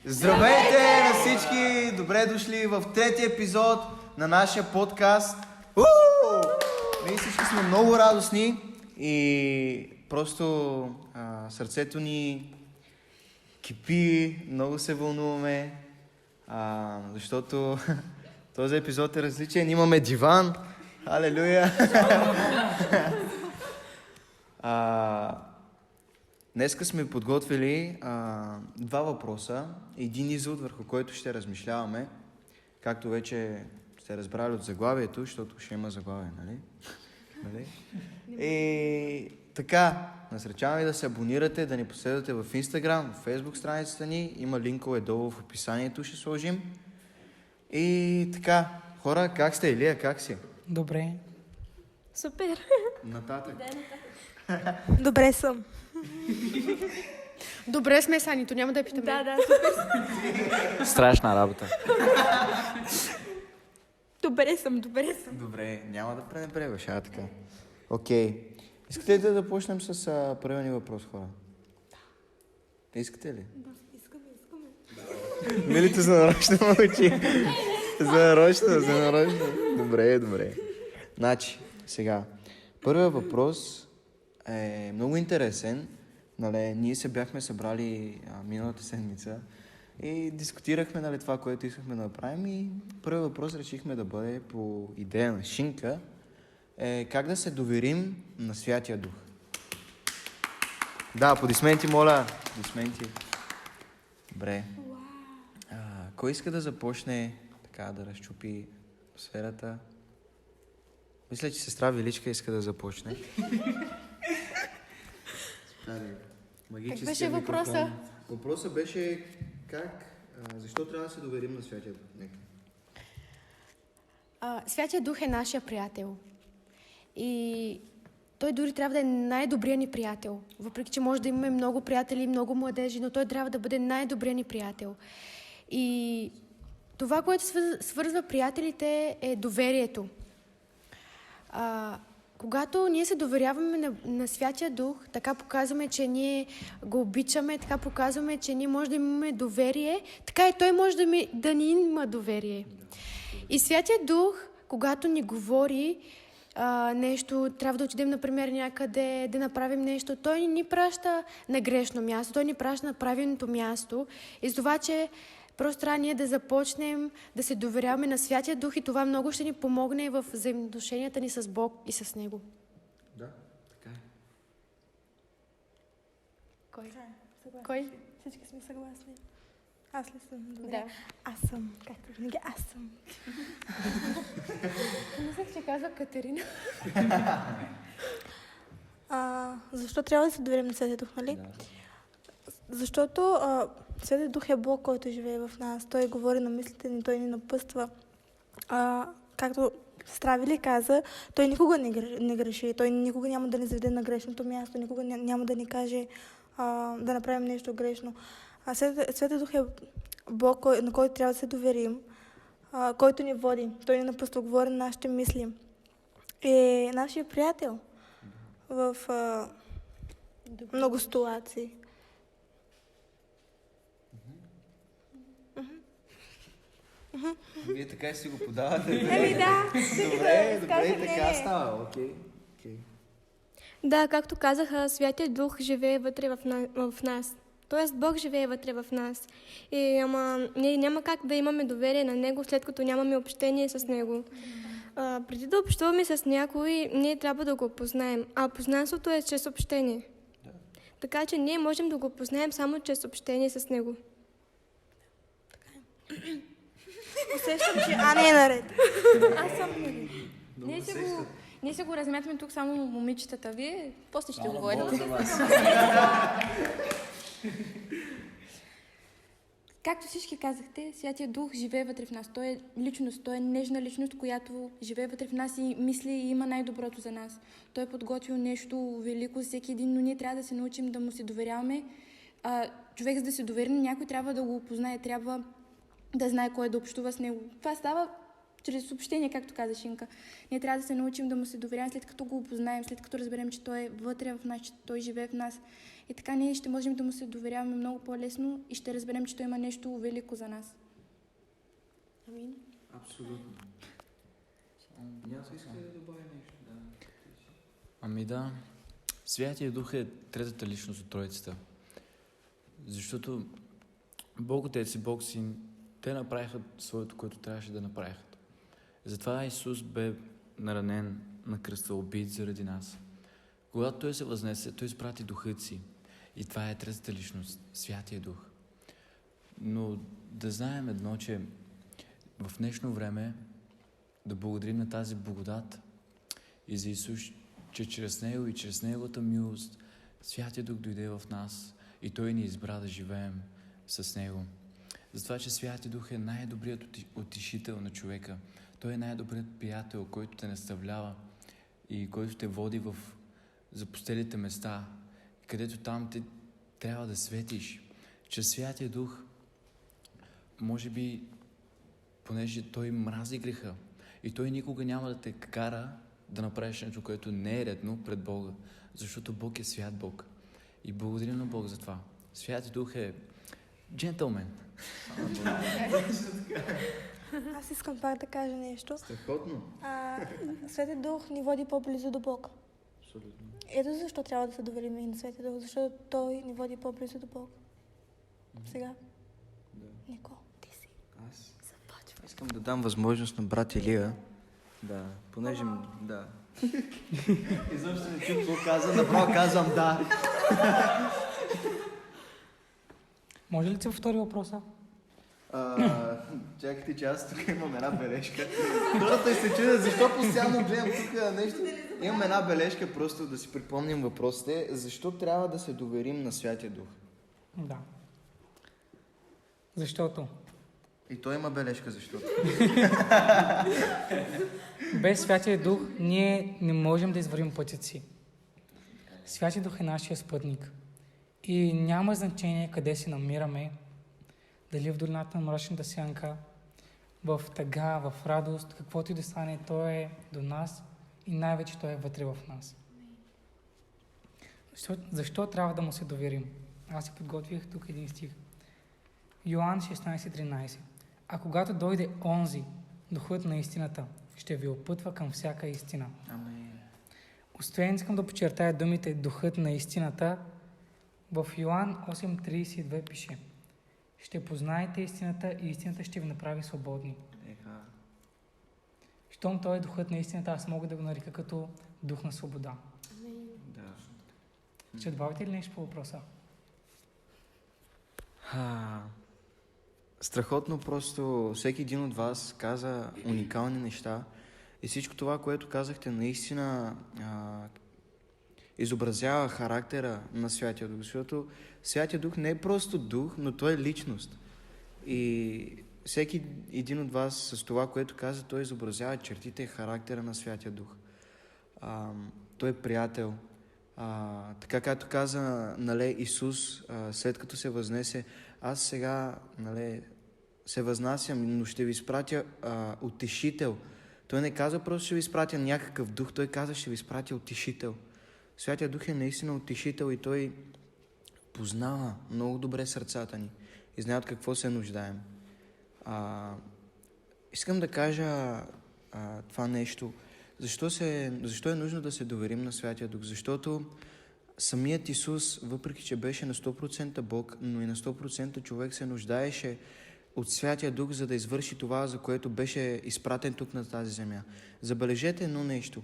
Здравейте на всички! Добре дошли в третия епизод на нашия подкаст. Ние всички сме много радостни и просто сърцето ни кипи, много се вълнуваме, защото този епизод е различен. Имаме диван. Алелуя! Днеска сме подготвили два въпроса, един извод, върху който ще размишляваме, както вече сте разбрали от заглавието, защото ще има заглавие, нали? И така, насречавам ви да се абонирате, да ни последвате в Instagram, в Facebook страницата ни, има линкове долу в описанието, ще сложим. И така, хора, как сте, Илия, как си? Добре. Супер. Нататък. Добре съм. Добре сме, Санито, няма да я питаме. Да, Страшна работа. добре съм. Добре, няма да пренебрегваш, така. Окей. Искате ли да започнем с първия ни въпрос, хора? Да. Искате ли? Да, искаме. Милите за нарочно мълчи. За нарочно. Добре. Значи, сега, първият въпрос е много интересен. Нали, ние се бяхме събрали миналата седмица и дискутирахме, нали, това, което искахме да направим, и първият въпрос решихме да бъде по идея на Шинка е как да се доверим на Святия Дух. Да, аплодисменти, моля. Аплодисменти. Добре. Кой иска да започне така да разчупи сферата? Мисля, че сестра Величка иска да започне. Как беше въпроса? Въпросът беше защо трябва да се доверим на Святия Дух? Нека. Святия Дух е нашия приятел. И той дори трябва да е най-добрият ни приятел. Въпреки че може да имаме много приятели, много младежи, но той трябва да бъде най-добрият ни приятел. И това, което свързва приятелите, е доверието. Когато ние се доверяваме на Святия Дух, така показваме, че ние го обичаме, така показваме, че ние може да имаме доверие, така и той може да ни има доверие. И Святия Дух, когато ни говори нещо, трябва да отидем, например, някъде, да направим нещо, той не ни праща на грешно място, той ни праща на правилното място. И за това, че просто трябва ние да започнем да се доверяваме на Святия Дух и това много ще ни помогне в взаимоотношенията ни с Бог и с Него. Да, така е. Кой? Всички сме съгласни. Аз ли съм? Добре. Да. Аз съм. Както винаги, аз съм. Мислех, че казва Катерина. Защо трябва да се доверим на Святия Дух, нали? Да. Защото Святия Дух е Бог, който живее в нас. Той говори на мислите ни, той ни напъства. Както сестра Вили каза, той никога не греши. Той никога няма да ни заведе на грешното място, никога няма да ни каже да направим нещо грешно. Святия Дух е Бог, на който трябва да се доверим, който ни води. Той ни напъства, говори на нашите мисли. И нашия приятел в много ситуации. Вие така си го подавате. Да. Добре, така става. Окей. Да, както казаха, Святия Дух живее вътре в нас. Тоест Бог живее вътре в нас. Ние няма как да имаме доверие на Него, след като нямаме общение с Него. Преди да общуваме с някой, ние трябва да го познаем. А познанството е чрез общение. Да. Така че ние можем да го познаем само чрез общение с Него. Усещам, че Ани е наред. Аз съм. Ние се го размятаме тук само момичетата. Вие после ще говорите. Както всички казахте, Святия Дух живее вътре в нас. Той е личност, той е нежна личност, която живее вътре в нас и мисли и има най-доброто за нас. Той е подготвил нещо велико за всеки един, но ние трябва да се научим да му се доверяваме. Човек, за да се довери на някой, трябва да го опознае, трябва да знае кой да общува с него. Това става чрез съобщение, както каза Шинка. Ние трябва да се научим да му се доверяваме, след като го опознаем, след като разберем, че той е вътре в нас, че той живее в нас. И така ние ще можем да му се доверяваме много по-лесно и ще разберем, че той има нещо велико за нас. Амин. Абсолютно. Някой иска да добави нещо? Да. Ами да, Святия Дух е третата личност от Троицата. Защото Бог Отец и Бог Син, те направиха своето, което трябваше да направят. Затова Исус бе наранен на кръста, убит заради нас. Когато Той се възнесе, Той изпрати Духът си. И това е третата личност, Святия Дух. Но да знаем едно, че в днешно време да благодарим на тази благодат и за Исус, че чрез Него и чрез Неговата милост Святия Дух дойде в нас и Той ни избра да живеем с Него. Затова, че Святия Дух е най-добрият утешител на човека. Той е най-добрият приятел, който те наставлява и който те води в запустелите места, където там ти трябва да светиш. Чрез Святия Дух, може би, понеже Той мрази греха и Той никога няма да те кара да направиш нещо, което не е редно пред Бога, защото Бог е свят Бог. И благодарим на Бог за това. Святия Дух е джентълмен. Аз искам пак да кажа нещо. Страхотно. Светия Дух ни води по-близо до Бог. Абсолютно. Ето защо трябва да се доверим и на Светия Дух, защото Той ни води по-близо до Бог. Сега, Да. Нико, ти си. Аз искам да дам възможност на брат Илия. Да, понеже... Да. Изобщо не чух какво каза, направо казвам да. Може ли се повтори въпроса? Чакайте, че аз тук имам една бележка. Хората се чудят защо постоянно гледам тук нещо. Имам една бележка, просто да си припомним въпросите. Защо трябва да се доверим на Святия Дух? Да. Защото И той има бележка, защото. без Святия Дух ние не можем да извървим пътят си. Святия Дух е нашия спътник. И няма значение къде се намираме, дали в долината на мрачната сянка, в тъга, в радост, каквото и да стане, Той е до нас и най-вече Той е вътре в нас. Защо трябва да му се доверим? Аз си подготвих тук един стих. Йоан 16:13. А когато дойде онзи, Духът на истината, ще ви опътва към всяка истина. Амин. Освен искам да подчертая думите Духът на истината, в Йоан 8:32 пише: ще познаете истината и истината ще ви направи свободни. Еха. Щом Той е Духът на истината, аз мога да го нарека като Дух на свобода. Да. Ще добавите ли нещо по въпроса? Страхотно, просто всеки един от вас каза уникални неща и всичко това, което казахте, наистина изобразява характера на Святия Дух, защото Святия Дух не е просто дух, но той е личност. И всеки един от вас с това, което каза, той изобразява чертите и характера на Святия Дух. Той е приятел. Така както каза Исус, след като се възнесе, аз сега се възнасям, но ще ви изпратя утешител. Той не каза просто ще ви изпратя някакъв дух, той каза ще ви изпратя утешител. Святия Дух е наистина утешител и той познава много добре сърцата ни и знае от какво се нуждаем. Искам да кажа това нещо. Защо е нужно да се доверим на Святия Дух? Защото самият Исус, въпреки че беше на 100% Бог, но и на 100% човек, се нуждаеше от Святия Дух, за да извърши това, за което беше изпратен тук на тази земя. Забележете едно нещо.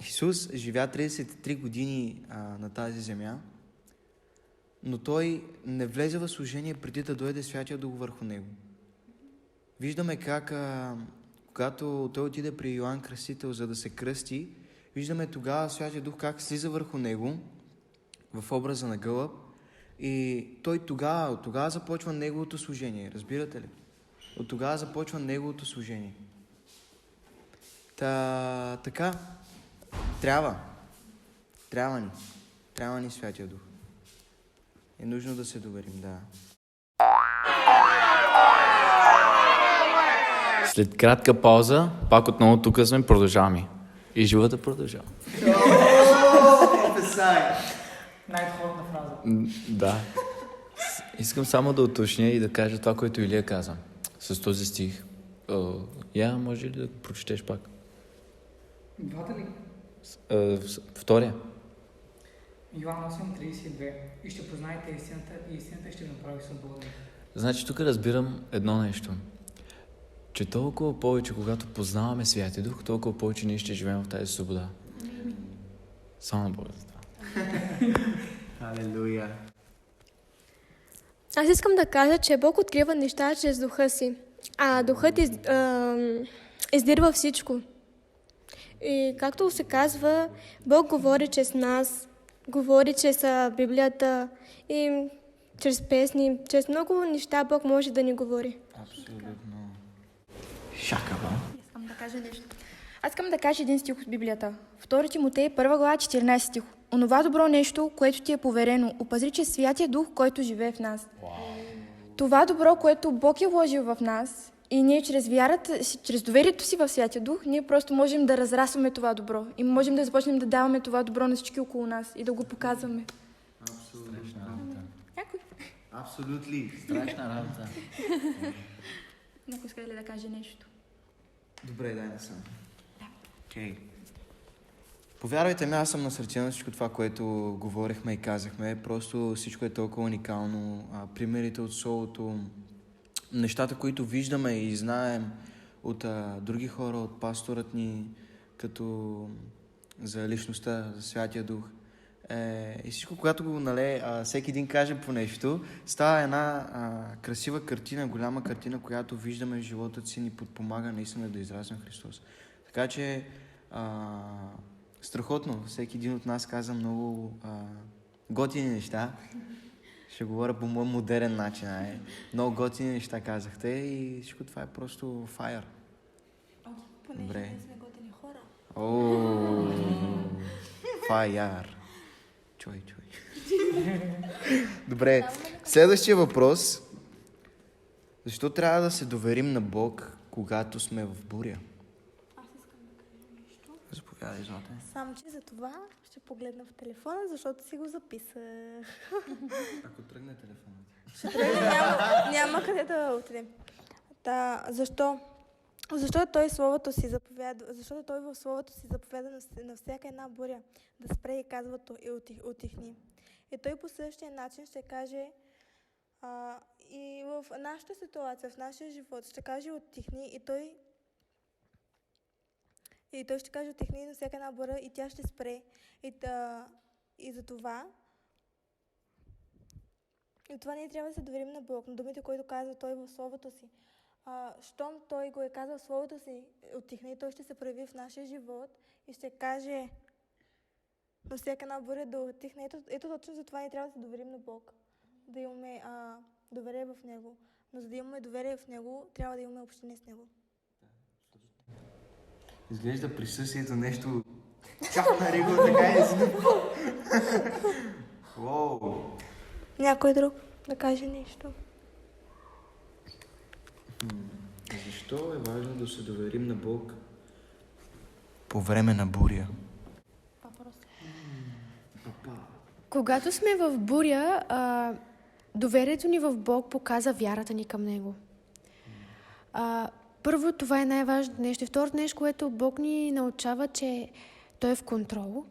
Исус живя 33 години на тази земя, но Той не влезе в служение преди да дойде Святия Дух върху Него. Виждаме как, когато Той отиде при Йоан Кръстител, за да се кръсти, виждаме тогава Святия Дух как слиза върху Него в образа на гълъб и Той тогава започва Неговото служение. Разбирате ли? От тогава започва Неговото служение. Така, трябва ни Святия Дух. Е нужно да се доверим, да. След кратка пауза, пак отново тук сме, продължаваме. И живота продължава. Най-хубавата фраза. Да. Искам само да уточня и да кажа това, което Илия каза с този стих. Може ли да прочетеш пак? Двата ли? Втория. Йоан 8:32. И ще познаете истината и истината ще ви направи свободни. Значи тук разбирам едно нещо. Че толкова повече, когато познаваме Святия Дух, толкова повече ние ще живеем в тази свобода. Само на Бога за това. Халелуя. Аз искам да кажа, че Бог открива неща чрез духа си. А духът издирва всичко. И както се казва, Бог говори чрез нас, говори чрез Библията и чрез песни, чрез много неща Бог може да ни говори. Абсолютно. Шакава. Искам да кажа нещо. Аз искам да кажа един стих от Библията. 2 Тимотей, 1 глава, 14 стих. Онова добро нещо, което ти е поверено, опазри чрез Святия Дух, който живее в нас. Това добро, което Бог е вложил в нас, и ние чрез вярата, чрез доверието си в Святия Дух, ние просто можем да разрастваме това добро. И можем да започнем да даваме това добро на всички около нас и да го показваме. Страшна работа. Някой? Абсолютно. Страшна работа. Някой иска ли да каже нещо? Добре, дай да съм. Окей. Повярвайте ми, аз съм насърчен на всичко това, което говорихме и казахме. Просто всичко е толкова уникално. Примерите от Словото, нещата, които виждаме и знаем от други хора, от пасторът ни, като за личността, за Святия Дух. И всичко, когато всеки един каже по нещо, става една красива картина, голяма картина, която виждаме в живота си, ни подпомага наистина да израснем Христос. Така че страхотно, всеки един от нас каза много готини неща. Ще говоря по моят модерен начин. Много готини неща казахте и всичко това е просто файер. Понеже ние сме готини хора. Файер. Чуй. Добре, следващия въпрос. Защо трябва да се доверим на Бог, когато сме в буря? Аз искам да кажа нещо. Заповядай, Злате. Само, че за това ще погледна в телефона, защото си го записах. Ако тръгне телефонът. Ще тръгне, няма къде да отидем. Защо? Защото той в Словото си заповяда на всяка една буря да спре и казва и утихни. И той по същия начин ще каже и в нашата ситуация, в нашия живот, ще каже утихни и той ще каже утихни на всяка една буря и тя ще спре. И за това ние трябва да се доверим на Бог, на думите, които казва той в Словото си. Щом той го е казал в Словото си, утихни, той ще се прояви в нашия живот и ще каже на всяка една буря да утихне. Ето точно за това ние трябва да се доверим на Бог, да имаме доверие в Него. Но за да имаме доверие в Него, трябва да имаме общение с Него. Изглежда присъствието нещо чак Риго, така е Уоу! Някой друг да каже нещо. Защо е важно да се доверим на Бог по време на буря? Когато сме в буря, доверието ни в Бог показва вярата ни към Него. Първо, това е най-важното нещо. И второто нещо, което Бог ни научава, че Той е в контрол.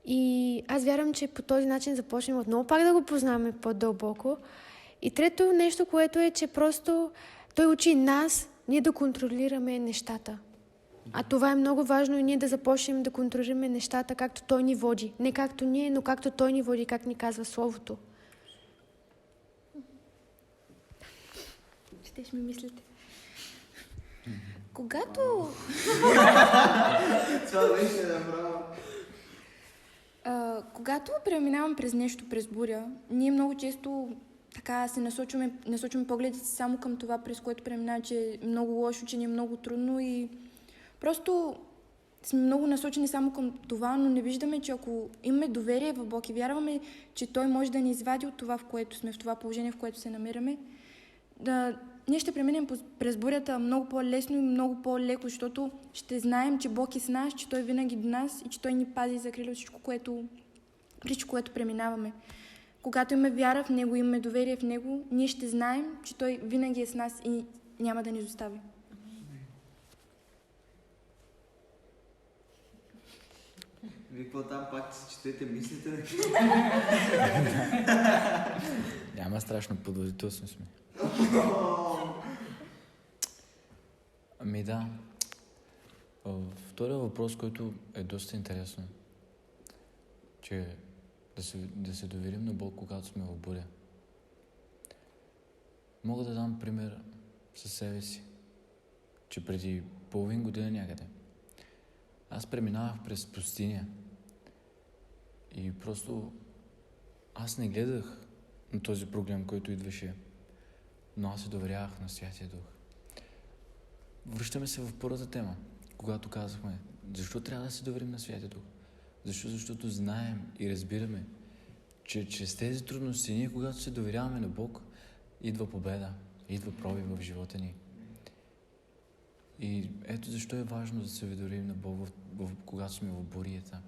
И аз вярвам, че по този начин започнем отново пак да го познаваме по-дълбоко. И трето нещо, което е, че просто Той учи нас, ние да контролираме нещата. А това е много важно и ние да започнем да контролираме нещата, както Той ни води. Не както ние, но както Той ни води, как ни казва Словото. Щеш ми мислите. Когато преминавам през нещо, през буря, ние много често така се насочваме погледите си само към това, през което преминава, че е много лошо, че ни е много трудно и просто сме много насочени само към това, но не виждаме, че ако имаме доверие в Бог и вярваме, че Той може да ни извади от това, в което сме, в това положение, в което се намираме, ние ще преминем през бурята много по-лесно и много по-леко, защото ще знаем, че Бог е с нас, че Той винаги до нас и че Той ни пази и закриля от всичко, което всичко, което преминаваме. Когато имаме вяра в Него, имаме доверие в Него, ние ще знаем, че Той винаги е с нас и няма да ни изостави. Вие какво там пак си четете мислите? Няма страшно подводителство сме. Ами да. Втория въпрос, който е доста интересно, че да се доверим на Бог, когато сме в буря. Мога да дам пример със себе си, че преди половин година някъде аз преминавах през пустиня и просто аз не гледах на този проблем, който идваше, но аз се доверявах на Святия Дух. Връщаме се в първата тема, когато казахме, защо трябва да се доверим на Святия Дух? Защото знаем и разбираме, че чрез тези трудности ние, когато се доверяваме на Бог, идва победа, идва пробив в живота ни. И ето защо е важно да се доверим на Бог, когато сме в бурята.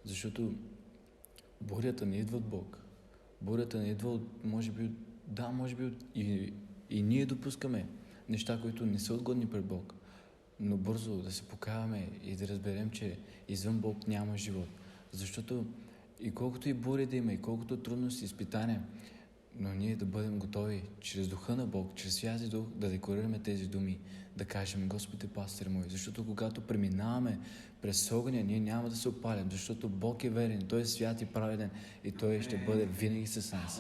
Защото бурята не идва от Бог. Бурята не идва от, може би и ние допускаме неща, които не са отгодни пред Бог. Но бързо да се покаваме и да разберем, че извън Бог няма живот. Защото и колкото и буря да има, и колкото трудности, изпитания, но ние да бъдем готови, чрез Духа на Бог, чрез Святия Дух, да декларираме тези думи, да кажем, Господи, пастир мой, защото когато преминаваме през огъня, ние няма да се опалим, защото Бог е верен, Той е свят и праведен и Той ще бъде винаги с нас.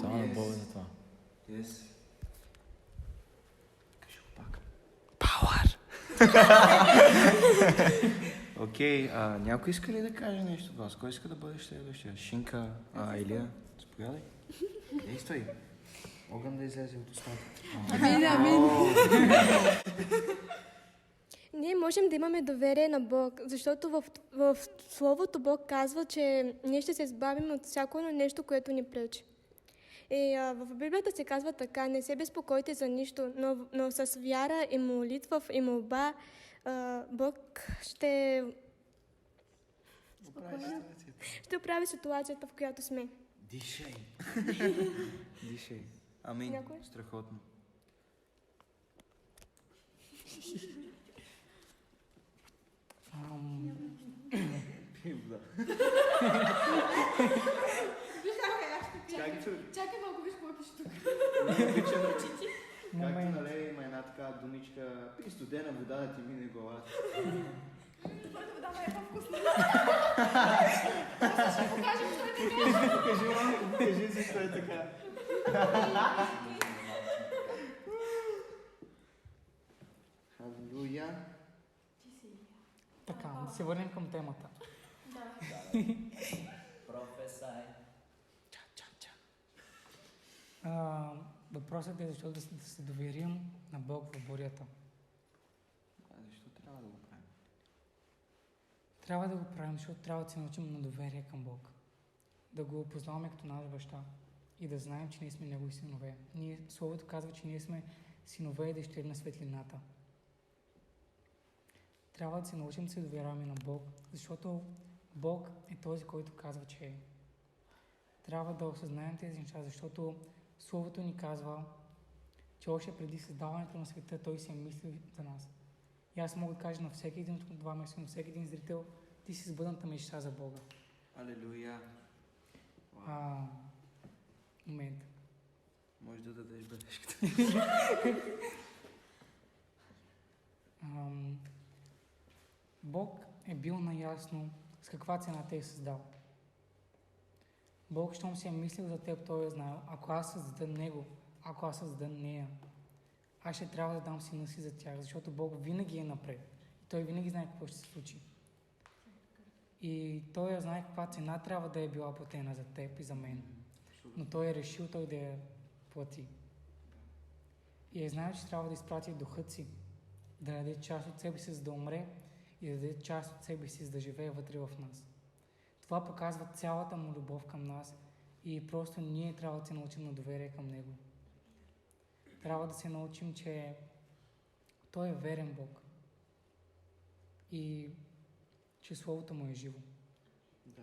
Само на Бога за това. Кажи го пак. Окей, някой иска ли да каже нещо от вас? Кой иска да бъде следващия? Шинка, Илия? Заповядай. Действай. Огън да излезе от устата. Амин. Ние можем да имаме доверие на Бог, защото в Словото Бог казва, че ние ще се избавим от всяко едно нещо, което ни пречи. И в Библията се казва така, не се безпокойте за нищо, но с вяра и молитва и молба Бог ще оправи ситуацията, в която сме. Дишай. Дишай. Амин. Някой? Страхотно. Пи вода. Чакай малко, виж какво пише тук. Както нали има една така думичка, пи студена вода да ти мине главата. Твоята вода ма е по-вкусна. Ще покажем, що е така. Кажи защо е така. Халелуя. Така, да се върнем към темата. Професай. Въпросът е защо да се доверим на Бог в бурята. Защо трябва да го правим? Трябва да го правим, защото трябва да се научим на доверие към Бог. Да го опознаваме като наш баща и да знаем, че ние сме Негови синове. Словото казва, че ние сме синове и дъщери на светлината. Трябва да се научим да се доверяваме на Бог, защото Бог е този, който казва, че е. Трябва да осъзнаем тези неща, защото Словото ни казва, че още преди създаването на света Той се е мислил за нас. И аз мога да кажа на всеки един от това место, на всеки един зрител, ти си сбъдната мечта за Бога. Алелуя. Момент. Може да дадеш бележката. Бог е бил наясно с каква цена те е създал. Бог, щом си е мислил за теб, Той е знаел, ако аз създада Него, ако аз създада нея, аз ще трябва да дам сина си за тях, защото Бог винаги е напред. И Той винаги знае какво ще се случи. И Той знае каква цена трябва да е била платена за теб и за мен. Но Той е решил Той да я плати. И е знаел, че трябва да изпрати духът си, да даде част от себе си, за да умре, и да даде част от себе си, за да живее вътре в нас. Това показва цялата му любов към нас и просто ние трябва да се научим на доверие към Него. Трябва да се научим, че Той е верен Бог и че Словото Му е живо. Да.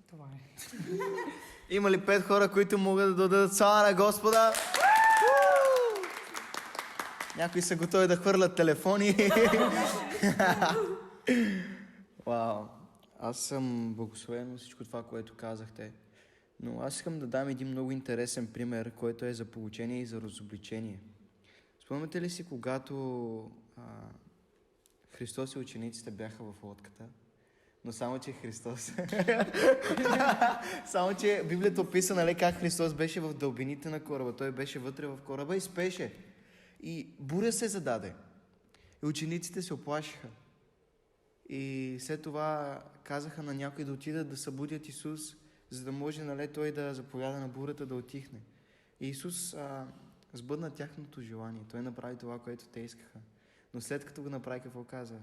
Това е. Има ли 5 хора, които могат да дадат слава на Господа? Някои са готови да хвърлят телефони. Вау! Аз съм благословен от всичко това, което казахте. Но аз искам да дам един много интересен пример, който е за получение и за разобличение. Спомняте ли си, когато Христос и учениците бяха в лодката? Но само, че Христос... само, че Библията описа, нали, как Христос беше в дълбините на кораба. Той беше вътре в кораба и спеше. И буря се зададе. И учениците се оплашиха. И след това казаха на някой да отидат да събудят Исус, за да може, нали, той да заповяда на бурята да отихне. И Исус сбъдна тяхното желание. Той направи това, което те искаха. Но след като го направи, какво каза?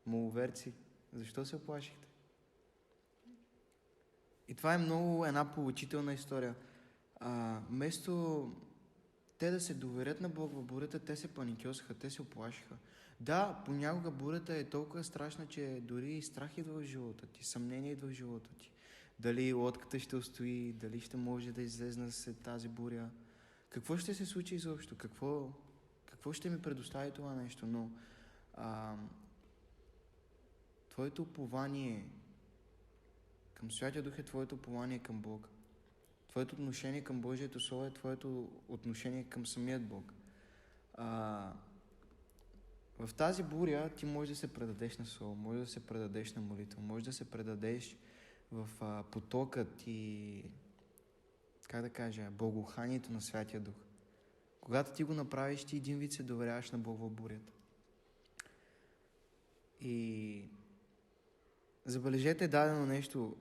Маловерци, защо се оплашихте? И това е много една поучителна история. Вместо те да се доверят на Бог в бурята, те се паникьосаха, те се оплашиха. Да, понякога бурята е толкова страшна, че дори и страх идва в живота ти, съмнение идва в живота ти. Дали лодката ще устои, дали ще може да излезне след тази буря. Какво ще се случи изобщо? Какво ще ми предостави това нещо? Но твоето упование към Святия Дух е твоето упование към Бог. Твоето отношение към Божието Слово е твоето отношение към самият Бог. В тази буря ти можеш да се предадеш на Слово, можеш да се предадеш на молитва, можеш да се предадеш в потокът и, как да кажа, благоуханието на Святия Дух. Когато ти го направиш, ти един вид се доверяваш на Бог в бурята. И забележете дадено нещо.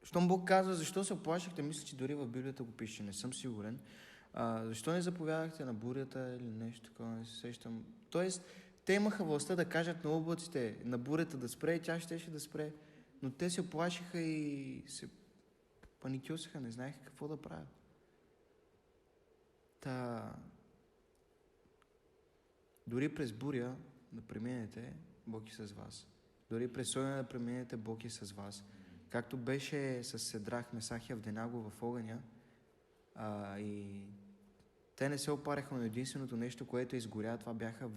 Щом Бог казва, защо се оплашихте, мисля, че дори в Библията го пише, не съм сигурен. Защо не заповядахте на бурята или нещо такова, не се сещам. Тоест, те имаха властта да кажат на облаците, на бурята да спре и тя щеше да спре. Но те се оплашиха и се паникьосаха, не знаеха какво да правят. Дори през буря да преминете, Бог е с вас. Дори през огъня да преминете, Бог е с вас. Както беше с Седрах, Месах и Авденаго в огъня, и те не се опараха на единственото нещо, което изгоря, това бяха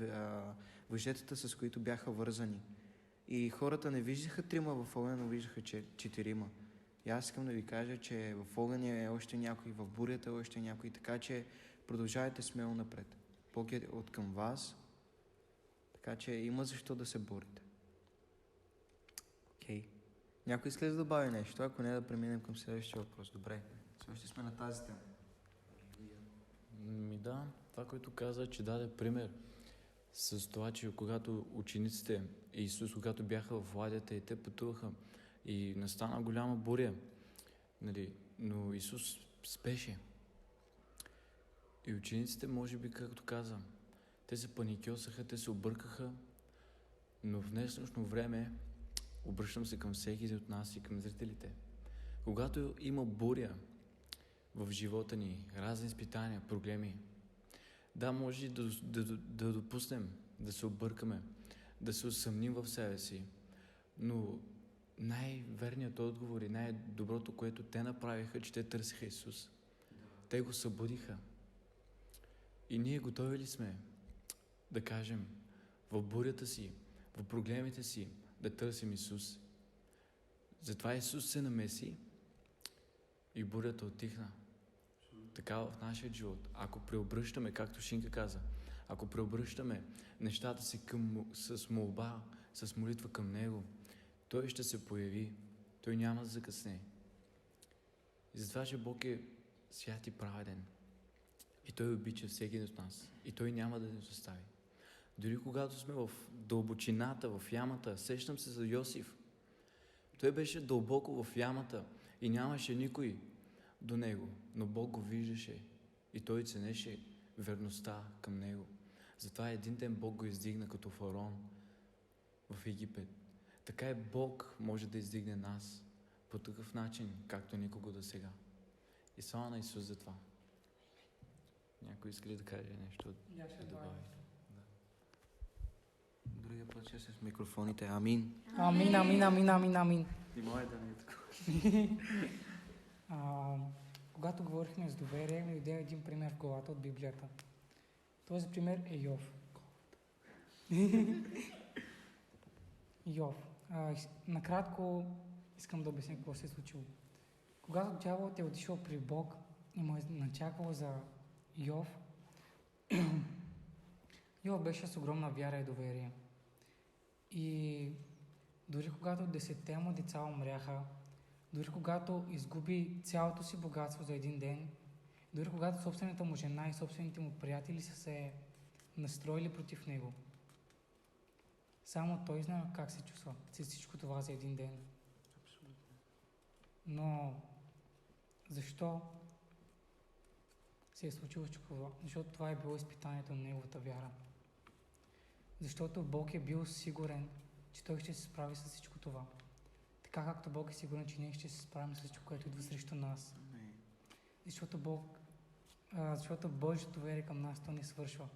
въжетата, с които бяха вързани. И хората не виждаха 3 в огъня, но виждаха 4. И аз искам да ви кажа, че в огъня е още някой, в бурята е още някой, така че продължавайте смело напред. Бог е от към вас, така че има защо да се борите. Окей. Някой иска да добави нещо? Ако не, да преминем към следващия въпрос. Добре. Също сме на тази тема. Да, това, което каза, че даде пример с това, че когато учениците и Исус, когато бяха в ладята и те пътуваха и настана голяма буря, нали, но Исус спеше. И учениците, може би, както каза, те се паникьосаха, те се объркаха, но в днешно време обръщам се към всеки от нас и към зрителите. Когато има буря в живота ни, разни изпитания, проблеми, да, може да допуснем, да се объркаме, да се усъмним в себе си, но най-верният отговор и най-доброто, което те направиха, че те търсиха Исус. Те го събудиха. И ние готови ли сме да кажем в бурята си, в проблемите си, да търсим Исус? Затова Исус се намеси и бурята отихна. Така в нашия живот. Ако преобръщаме, както Шинка каза, ако преобръщаме нещата си с молба, с молитва към Него, Той ще се появи. Той няма да закъсне. И затова, че Бог е свят и праведен. И Той обича всеки от нас. И Той няма да ни остави. Дори когато сме в дълбочината, в ямата, сещам се за Йосиф. Той беше дълбоко в ямата и нямаше никой до него, но Бог го виждаше и той ценеше верността към него. Затова един ден Бог го издигна като фараон в Египет. Така и Бог може да издигне нас по такъв начин, както никога до сега. И слава на Исус за това. Някой иска ли да каже нещо? Я ще добавя. Другия път ще с микрофоните. Амин. Амин, амин, амин, амин, амин. И моята не е такова. Когато говорихме с доверие, ми даде един пример в главата от Библията. Този пример е Йов. Йов. Накратко искам да обясня какво се е случило. Когато дяволът е отишъл при Бог и му е начаквал за Йов, Йов беше с огромна вяра и доверие. И дори когато 10 му деца умряха, дори когато изгуби цялото си богатство за един ден, дори когато собствената му жена и собствените му приятели са се настроили против него, само той знае как се чувства с всичко това за един ден. Но защо се е случило това? Защото това е било изпитанието на неговата вяра. Защото Бог е бил сигурен, че той ще се справи с всичко това. Така както Бог е сигурен, че ние ще се справим с всичко, което идва срещу нас. Защото Божието доверие към нас, то не свършва.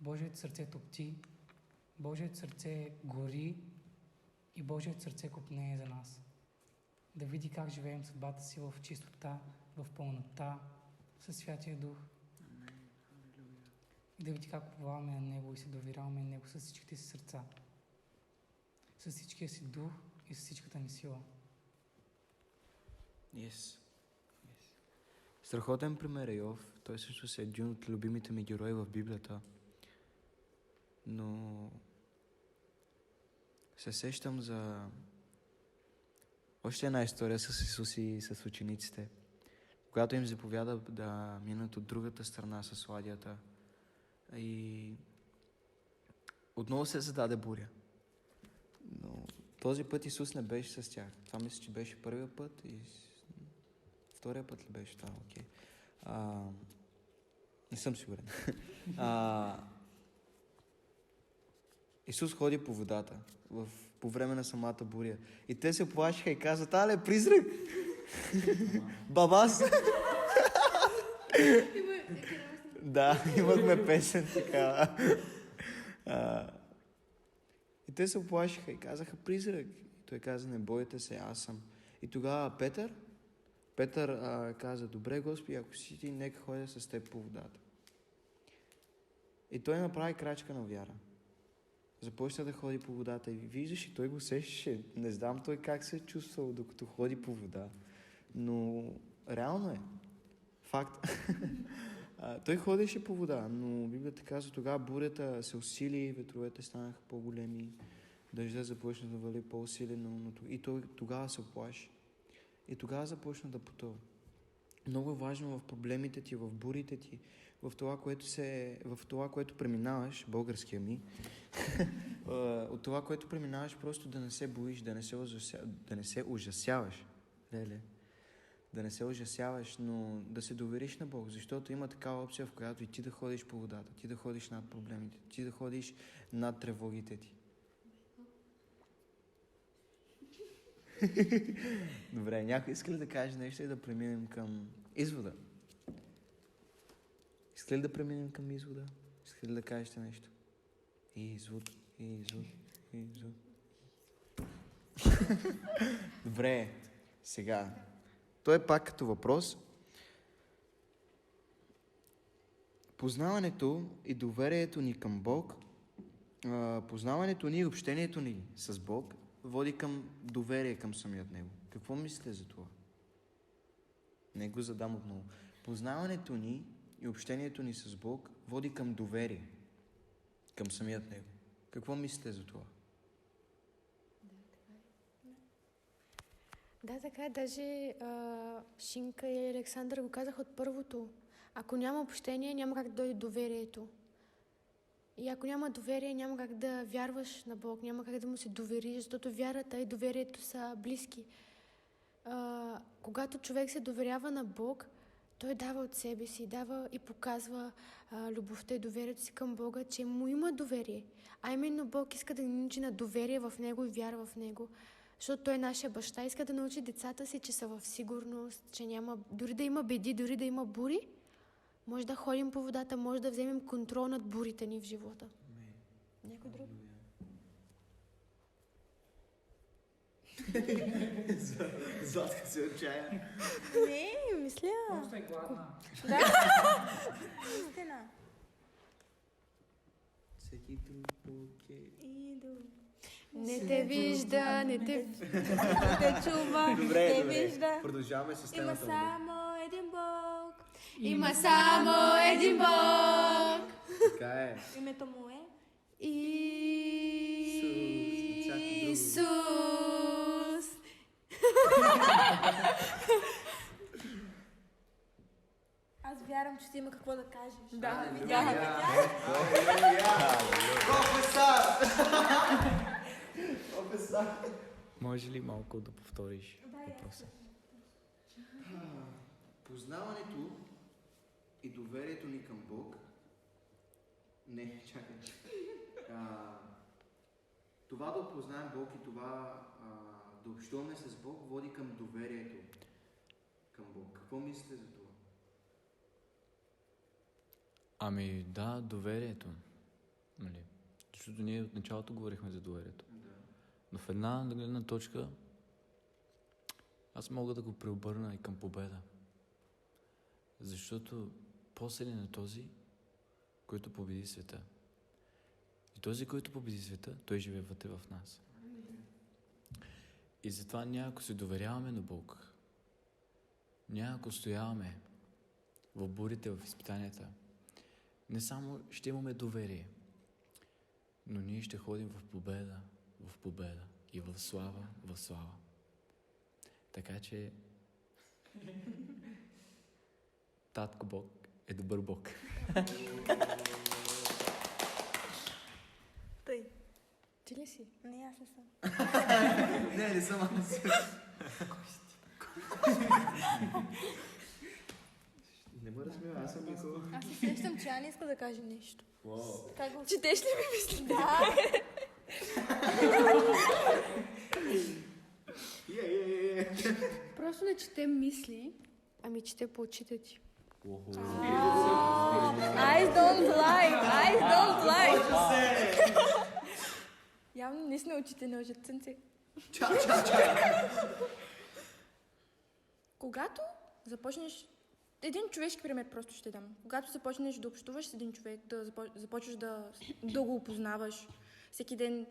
Божието сърце топти, Божието сърце гори и Божието сърце копнее за нас. Да види как живеем съдбата си в чистота, в пълнота, със Святия Дух. И да види как уповаваме на Него и се доверяваме на Него с всичките си сърца, с всичкия си дух и с всичката ни сила. Yes. Страхотен пример е Йов. Той също е един от любимите ми герои в Библията. Но се сещам за още една история с Исус и с учениците. Когато им заповяда да минат от другата страна с ладията. И отново се зададе буря. Но този път Исус не беше с тях. Това мисля, че беше първия път и втория път ли беше това? Окей. Не съм сигурен. Исус ходи по водата по време на самата буря. И те се плашиха и казват: "Але, призрак!" Бабас! Да, имахме песен така. И те се оплашиха и казаха: "Призрак!" И той каза: "Не бойте се, аз съм." И тогава Петър каза: "Добре, Господи, ако си ти, нека ходя с теб по водата." И той направи крачка на вяра. Започна да ходи по водата и виждаш, и той го сещаше. Не знам той как се е чувствал, докато ходи по вода. Но реално е. Факт. Той ходеше по вода, но Библията казва, тогава бурята се усили, ветровете станаха по-големи, дъжда започна да вали по-усилено, и той тогава се оплаши. И тогава започна да пътува. Много е важно в проблемите ти, в бурите ти, в това, което преминаваш, българския ми, от това, което преминаваш, просто да не се боиш, да не се ужасяваш. Да не се ужасяваш, но да се довериш на Бог, защото има такава опция, в която и ти да ходиш по водата, ти да ходиш над проблемите, ти да ходиш над тревогите ти. Добре, някой иска ли да каже нещо и да преминем към извода? Иска ли да преминем към извода? Иска ли да кажете нещо? Извод. Добре, сега. Той е пак като въпрос. Познаването и доверието ни към Бог, познаването ни и общението ни с Бог води към доверие към самият Него. Какво мислите за това? Не го задам отново. Познаването ни и общението ни с Бог води към доверие към самият Него. Какво мислите за това? Да, така е. Даже Шинка и Александър го казах от първото. Ако няма общение, няма как да дойде доверието. И ако няма доверие, няма как да вярваш на Бог, няма как да му се довериш, защото вярата и доверието са близки. Когато човек се доверява на Бог, той дава от себе си, дава и показва любовта и доверието си към Бога, че му има доверие. А именно Бог иска да ни научи на доверие в Него и вяра в Него. Защото Той е нашия баща, иска да научи децата си, че са в сигурност, че няма, дори да има беди, дори да има бури, може да ходим по водата, може да вземем контрол над бурите ни в живота. Някой друг? Златка се отчая. Не, мисля. Просто е гладна. Истина. Всеки друг Идол. Не те вижда, не те... Те чува, те вижда. Продължаваме Има системата. само един Бог. Има само един Бог. Така е. Името му е. Исус. Аз вярвам, че ти има какво да кажеш. Професор! Може ли малко да повториш въпроса? Познаването и доверието ни към Бог. Не, чакай. Това да опознаем Бог и това да общуваме с Бог води към доверието към Бог. Какво мислите за това? Ами да, доверието. Нали? Защото ние от началото говорихме за доверието. Да. Но в една гледна точка аз мога да го преобърна и към победа. Защото по-силен е този, който победи света. И този, който победи света, той живее вътре в нас. И затова ние, ако се доверяваме на Бог, ние, ако стояваме в бурите, в изпитанията, не само ще имаме доверие, но ние ще ходим в победа и в слава. Така че Татко Бог е добър Бог. Тъй. Ти ли си? Не, аз не съм. Не съм аз. Не ме размива, аз съм Никола. Аз се сещам, че Ани иска да каже нещо. Как го... Четеш ли ми мисли? Да. Просто не чете мисли, ами чете по очите ти. Eyes don't lie. Явно наистина очите не лъжат, цънце. Когато започнеш... Един човешки пример просто ще дам. Когато започнеш да общуваш с един човек, да започваш да го опознаваш, всеки ден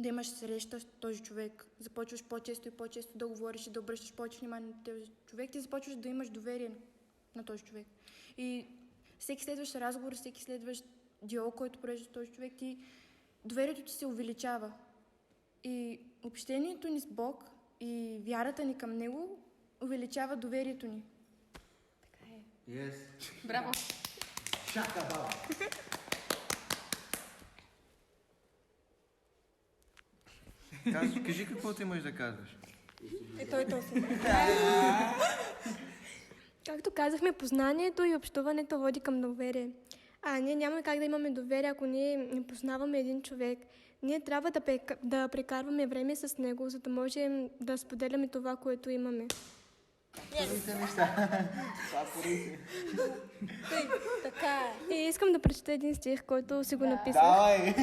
да имаш среща с този човек, започваш по-често и по-често да говориш и да обръщаш повече внимание на този човек, ти започваш да имаш доверие на този човек. И всеки следващ разговор, всеки следващ диалог, който провеждаш с този човек, доверието ти се увеличава. И общението ни с Бог и вярата ни към Него увеличава доверието ни. Така е. Yes. Браво! Шака баба! Кажи каквото имаш да казваш. Той си. Както казахме, познанието и общуването води към доверие. А ние няма как да имаме доверие, ако ние не познаваме един човек. Ние трябва да прекарваме време с него, за да можем да споделяме това, което имаме. Първите неща. Това първите. Така е. И искам да прочета един стих, който си го написах. Давай!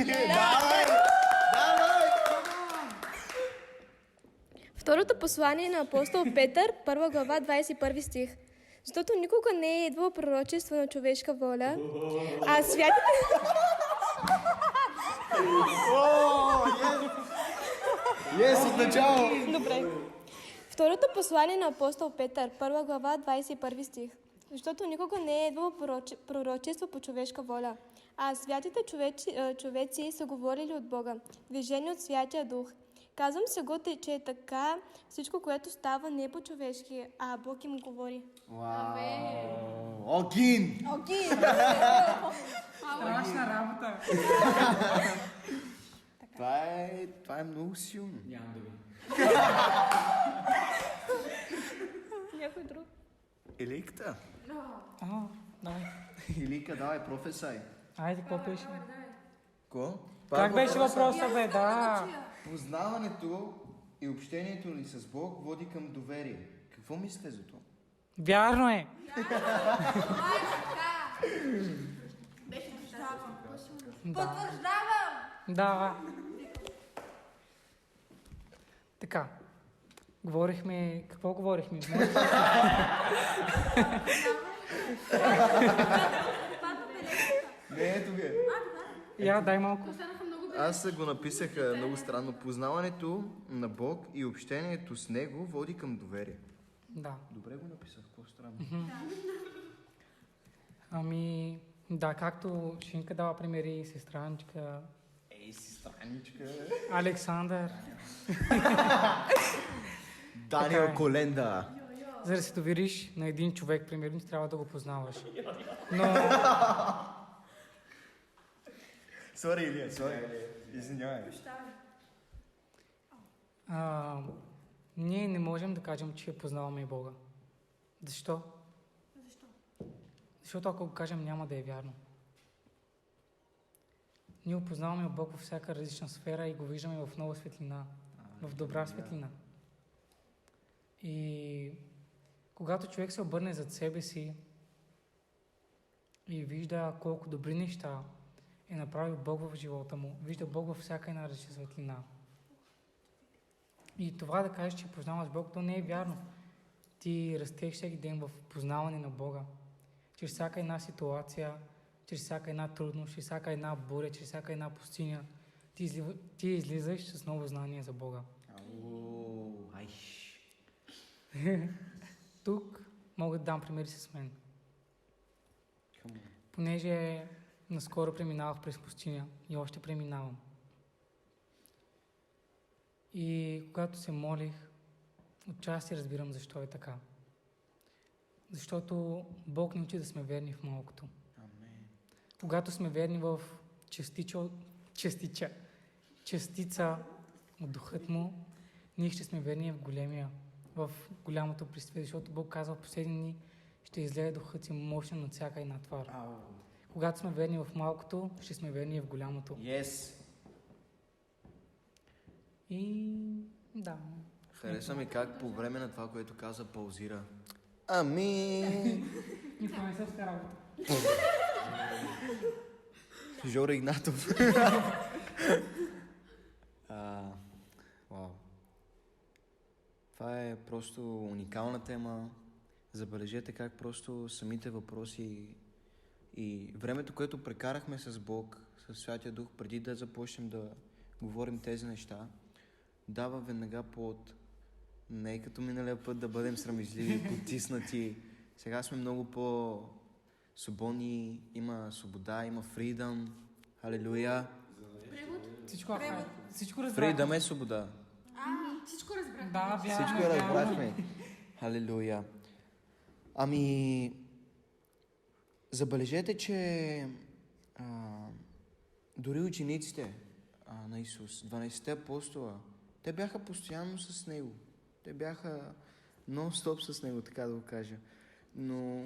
Второто послание на апостол Петър, 1 глава, 21 стих. Защото никога не е идвало пророчество на човешка воля, а святите... Yes, от начало! Добре. Второто послание на апостол Петър, 1 глава, 21 стих. Защото никога не е идвало пророчество по човешка воля, а святите човеци са говорили от Бога, движени от Святия Дух. Казвам се го, че е така всичко, което става не по-човешки, а Бог им говори. Вау! Огин! Страшна работа. Това е много силно. Нямам да ви. Някой друг? Еликата. Давай. Елика, давай, професай. Айде, какво беше? Ко? Как беше въпросът, бе? Да. Познаването и общението ни с Бог води към доверие. Какво мислите за това? Вярно е. Потвърждавам! Да. Така. Говорихме... Какво говорихме? Може- Не, ето ги. Я, дай малко. Аз го написах много странно. Познаването на Бог и общението с Него води към доверие. Да. Добре го написах, какво странно. Ами, да, както Шинка дава примери, сестраничка, Ей, си страничка. Александър. Даниел Така е. Коленда. За да се довериш на един човек, примерно, ти трябва да го познаваш. Но Сори, Илия, сори. Извинявай. ние не можем да кажем, че познаваме Бога. Защо? Защото ако го кажем, няма да е вярно. Ние опознаваме Бог във всяка различна сфера и го виждаме в нова светлина, в добра светлина. И когато човек се обърне зад себе си и вижда колко добри неща е направил Бог в живота му, вижда Бог във всяка една различна светлина. И това да кажеш, че познаваш Бог, то не е вярно. Ти растеш всеки ден в познаване на Бога. Чрез всяка една ситуация, чрез всяка една трудност, чрез всяка една буря, чрез всяка една пустиня, ти излизаш с ново знание за Бога. Тук мога да дам примери с мен. Понеже наскоро преминавах през пустиня и още преминавам. И когато се молих, отчасти разбирам защо е така. Защото Бог ни учи да сме верни в малкото. Когато сме верни в частица от духът му, ние ще сме верни в голямото присъствие, защото Бог казва в последни дни ще излее духът си мощен над всяка една твар. Когато сме верни в малкото, ще сме верни в голямото. Yes. И да. Хареса ми как по време на това, което каза, паузира. Ами... Инфлуенсърска работа. Жоро Игнатов. Вау. Това е просто уникална тема. Забележете как просто самите въпроси и времето, което прекарахме с Бог, с Святия Дух, преди да започнем да говорим тези неща, дава веднага плод. Не е като миналия път да бъдем срамежливи, потиснати. Сега сме много по-свободни, има свобода, има freedom. Халелуя. Всичко разбрах. Freedom е свобода. Всичко разбрах. Да, вярно. Всичко разбрахме. Халелуя. Ами, забележете, че дори учениците на Исус, 12-те апостола, те бяха постоянно с Него. Те бяха нон-стоп с Него, така да го кажа. Но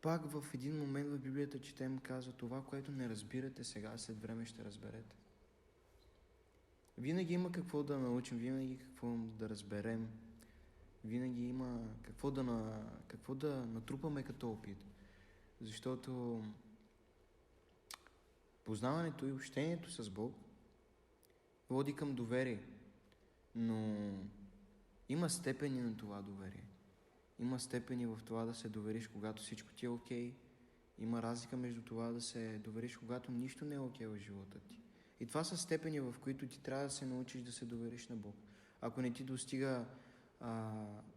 пак в един момент в Библията четем, казва, това, което не разбирате сега, след време ще разберете. Винаги има какво да научим, винаги какво да разберем, винаги има какво да натрупаме като опит. Защото познаването и общението с Бог води към доверие, но има степени на това доверие. Има степени в това да се довериш, когато всичко ти е окей. Има разлика между това да се довериш, когато нищо не е окей в живота ти. И това са степени, в които ти трябва да се научиш да се довериш на Бог. Ако не ти достига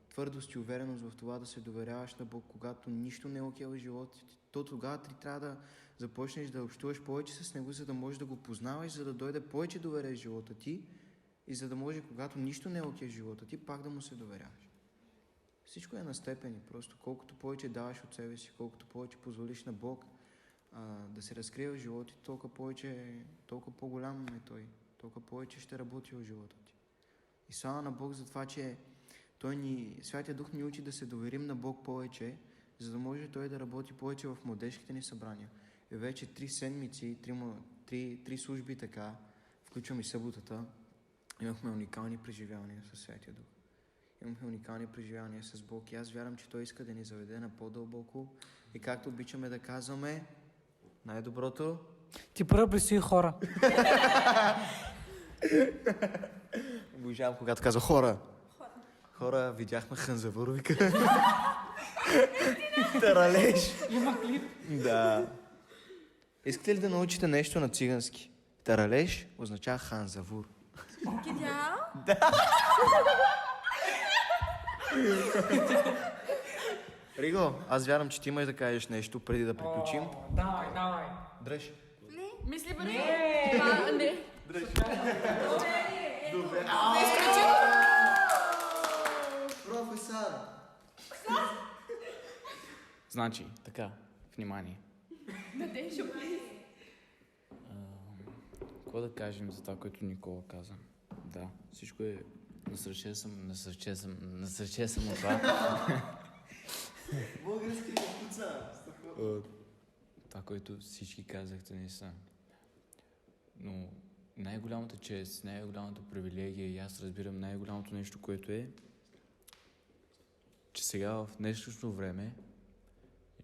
твърдост и увереност в това да се доверяваш на Бог, когато нищо не е окей в живота ти, то тогава ти трябва да започнеш да общуваш повече с Него, за да можеш да го познаваш, за да дойде повече доверие в живота ти и за да може, когато нищо не е окей в живота ти, пак да му се доверяваш. Всичко е на степени. Просто колкото повече даваш от себе си, колкото повече позволиш на Бог да се разкрие в живота ти, толкова по-голям е Той. Толкова повече ще работи в живота ти. И слава на Бог за това, че Святия Дух ни учи да се доверим на Бог повече, за да може Той да работи повече в младежките ни събрания. И вече 3 седмици, 3 служби така, включвам и съботата, имахме уникални преживявания със Святия Дух. Имахме уникални преживявания с Бог и аз вярвам, че Той иска да ни заведе на по-дълбоко и както обичаме да казваме, най-доброто... Ти първо предстои хора. Обожавам, когато казва хора. Хора, видяхме Ханзавур, вика. Таралеж. Има клип. Да. Искате ли да научите нещо на цигански? Таралеж означава Ханзавур. Кидя? Риго, аз вярвам, че ти имаш да кажеш нещо преди да приключим. Давай. Дръж. Мисли бъде? Не. Професор. Значи, така, внимание. Какво да кажем за това, което Никола каза? Да, всичко е... Насърчен съм от това. Български куца. Това, което всички казахте, не са. Но най-голямата чест, най-голямата привилегия и аз разбирам най-голямото нещо, което е, че сега в днешното време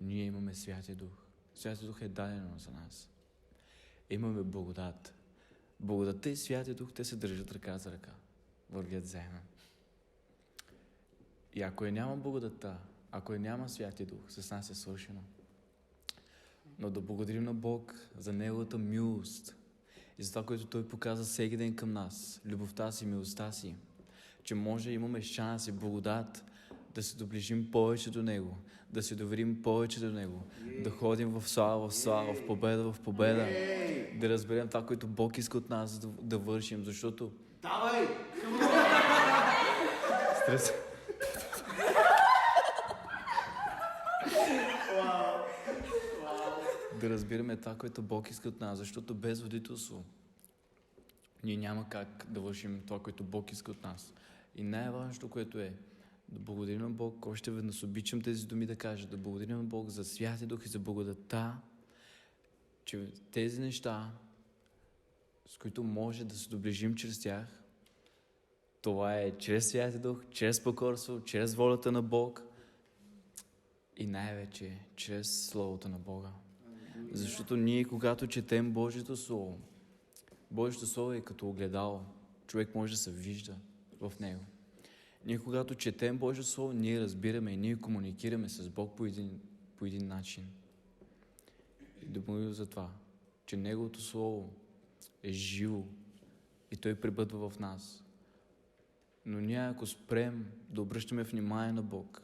ние имаме Святия Дух. Святия Дух е дадено за нас. Имаме благодат. Благодатта и Святия Дух, те се държат ръка за ръка. Вървят заедно. И ако няма благодатта, ако няма Святия Дух, с нас е свършено. Но да благодарим на Бог за Неговата милост и за това, което Той показва всеки ден към нас, любовта си, милостта си, че може да имаме шанс и благодат да се доближим повече до Него, да се доверим повече до Него, да ходим в слава, в победа, да разберем това, което Бог иска от нас да вършим, защото... Давай! Стрес. Да разбираме това, което Бог иска от нас, защото без водителство ние няма как да вършим това, което Бог иска от нас. И най-важното, което е да благодарим на Бог, още веднъж обичам тези думи да кажа, да благодарим на Бог за Святия Дух и за благодатта, че тези неща, с които може да се доближим чрез тях, това е чрез Святия Дух, чрез покорство, чрез волята на Бог и най-вече чрез Словото на Бога. Защото ние, когато четем Божието Слово е като огледало. Човек може да се вижда в него. Ние, когато четем Божието Слово, ние разбираме и ние комуникираме с Бог по един начин. И да молим за това, че Неговото Слово е живо и Той пребъдва в нас. Но ние, ако спрем да обръщаме внимание на Бог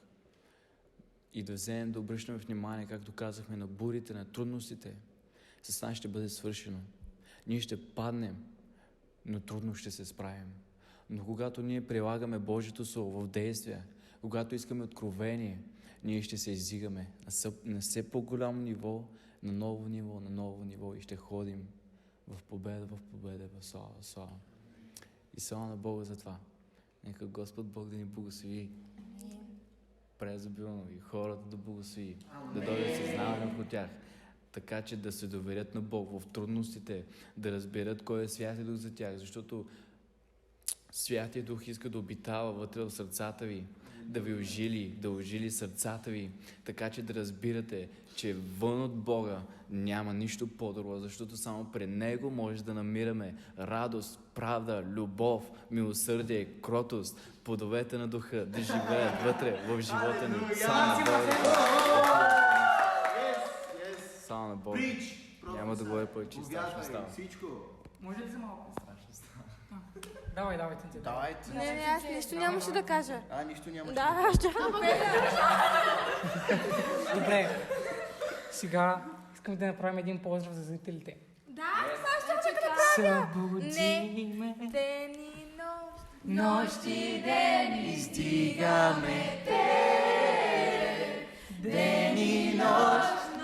и да вземем да обръщаме внимание, както казахме, на бурите, на трудностите, с нас ще бъде свършено. Ние ще паднем, но трудно ще се справим. Но когато ние прилагаме Божието Слово в действие, когато искаме откровение, ние ще се издигаме на все по-голямо ниво, на ново ниво и ще ходим в победа, в слава. И слава на Бога за това. Нека Господ Бог да ни благослови презабилно и хората да благослови, да дойдат съзнаване по тях, така че да се доверят на Бог в трудностите, да разберат кой е Святия Дух за тях, защото Святия Дух иска да обитава вътре в сърцата ви, да ви ожили сърцата ви, така че да разбирате, че вън от Бога няма нищо по-добро, защото само при Него може да намираме радост, правда, любов, милосърдие, кротост, плодовете на Духа, да живеят вътре в живота ни. Само на Бога. Няма да говоря повече, страшно става. Може ли за малко? Страшно става. Давай, Тинце. Давай. Не, аз нищо нямаше да кажа. Нищо нямаше. Да, ще Добре. Сега искам да направим един поздрав за зрителите. Да, това ще да Събудиме. Дени, Нощи, дени, стигаме те. Дени,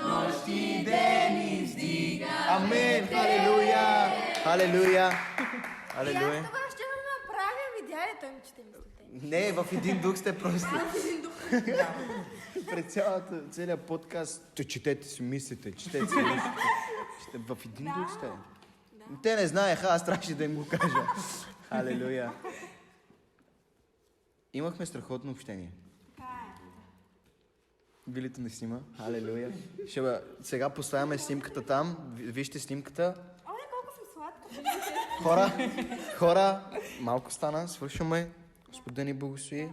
нощи, дени, стигаме. Амин. Халелуя. Аз това ще направя, видяли, той ми чете мислите. Не, в един дух сте просто. Пред целият подкаст, четете си мислите, четете си мислите. В един дух сте. Те не знаеха, аз трябваше да им го кажа. Халелуя. Имахме страхотно общение. Билито не снима. Халелуя. Сега поставяме снимката там. Вижте снимката. Оле, колко съм сладка. Хора, малко стана, свършваме. Господ да ни благослови.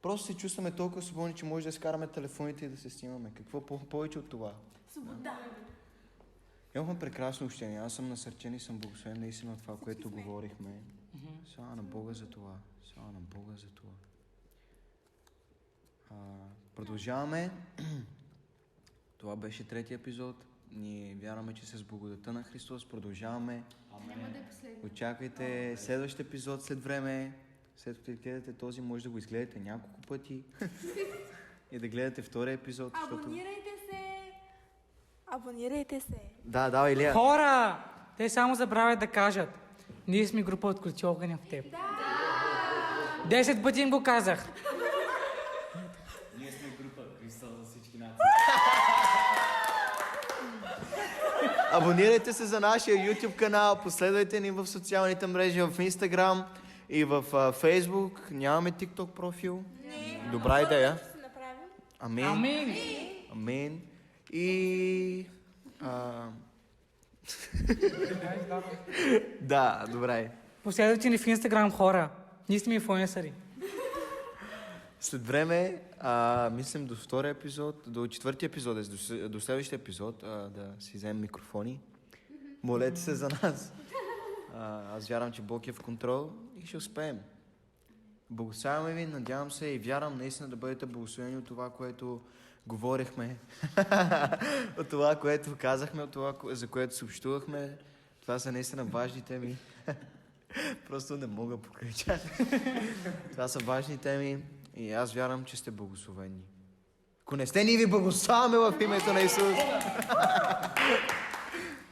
Просто се чувстваме толкова свободни, че може да скараме телефоните и да се снимаме. Какво повече от това? Свобода. Имахме прекрасно общение. Аз съм насърчен и съм благословен наистина от това, което говорихме. Слава на Бога за това. Слава на Бога за това. Продължаваме. Това беше третия епизод. Ние вярваме, че с благодата на Христос продължаваме. Няма да е последно. Очаквайте следващ епизод след време. След като гледате този, може да го изгледате няколко пъти. И да гледате втория епизод. Абонирайте се. Да, Илия. Хора! Те само забравят да кажат. Ние сме група от Ключи огъня в теб. 10 пъти им го казах. Ние сме група Христос за всички нации. Абонирайте се за нашия YouTube канал, последвайте ни в социалните мрежи, в Instagram и в Facebook. Нямаме TikTok профил. Добра идея. Амин. Амин. Амин. И... Да, добре. Последвайте ни в Инстаграм, хора. Ние сме инфлуенсъри. След време, мислим до втория епизод, до четвъртия епизод, до следващия епизод, да си вземем микрофони. Молете се за нас. Аз вярвам, че Бог е в контрол и ще успеем. Благославяме ви, надявам се и вярвам наистина да бъдете благословени от това, което говорихме, от това, което казахме, от това, за което съобщувахме. Това са наистина важни теми. Просто не мога покрай тях. Това са важни теми и аз вярвам, че сте благословени. Ако не сте, ние ви благославяме в името на Исус.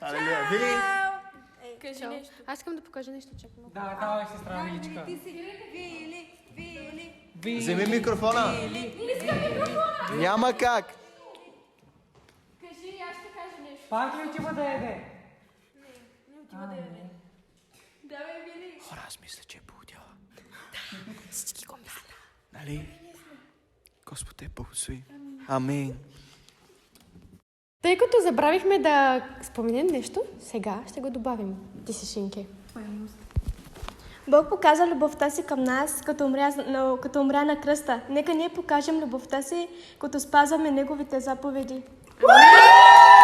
Алелуя. Вили? Кажи нещо. Аз искам да покажа нещо, чакай. Да, давай, сестра Величка. Вземи микрофона. Няма как. Кажи, аз ще кажа нещо. Пак ли отива да еде? Давай, Вили. Хора, аз мисля, че е похудяла. Всички го мисля. Нали? Господ те благослови. Амин. Тъй като забравихме да споменем нещо, сега ще го добавим. Ти си, Шинке. Бог показа любовта си към нас, като умря на кръста. Нека ние покажем любовта си, като спазваме Неговите заповеди. Амин!